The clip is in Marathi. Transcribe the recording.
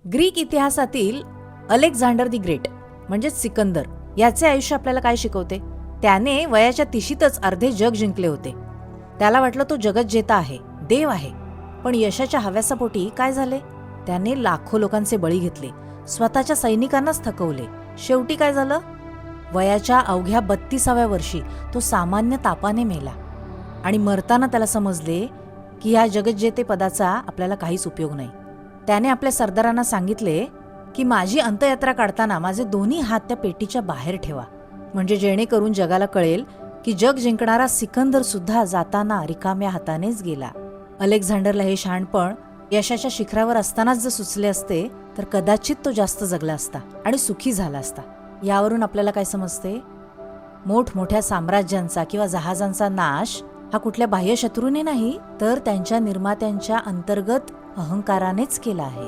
ग्रीक इतिहासातील अलेक्झांडर दी ग्रेट म्हणजेच सिकंदर याचे आयुष्य आपल्याला काय शिकवते? त्याने वयाच्या तिशीतच अर्धे जग जिंकले होते. त्याला वाटलं तो जगज्जेता आहे, देव आहे. पण यशाच्या हव्यासापोटी काय झाले? त्याने लाखो लोकांचे बळी घेतले, स्वतःच्या सैनिकांनाच थकवले. शेवटी काय झालं? वयाच्या अवघ्या 32व्या वर्षी तो सामान्य तापाने मेला. आणि मरताना त्याला समजले की या जगज्जेते पदाचा आपल्याला काहीच उपयोग नाही. त्याने आपल्या सरदारांना सांगितले की माझी अंत्ययात्रा काढताना माझे दोन्ही हात त्या पेटीच्या बाहेर ठेवा, म्हणजे जेणेकरून जगाला कळेल की जग जिंकणारा सिकंदर सुद्धा जाताना रिकाम्या हातानेच गेला. अलेक्झांडरला हे शहाणपण यशाच्या शिखरावर असतानाच जर सुचले असते तर कदाचित तो जास्त जगला असता आणि सुखी झाला असता. यावरून आपल्याला काय समजते? मोठमोठ्या साम्राज्यांचा किंवा जहाजांचा नाश हा कुठल्या बाह्य शत्रूने नाही, तर त्यांच्या निर्मात्यांच्या अंतर्गत अहंकारानेच केला आहे.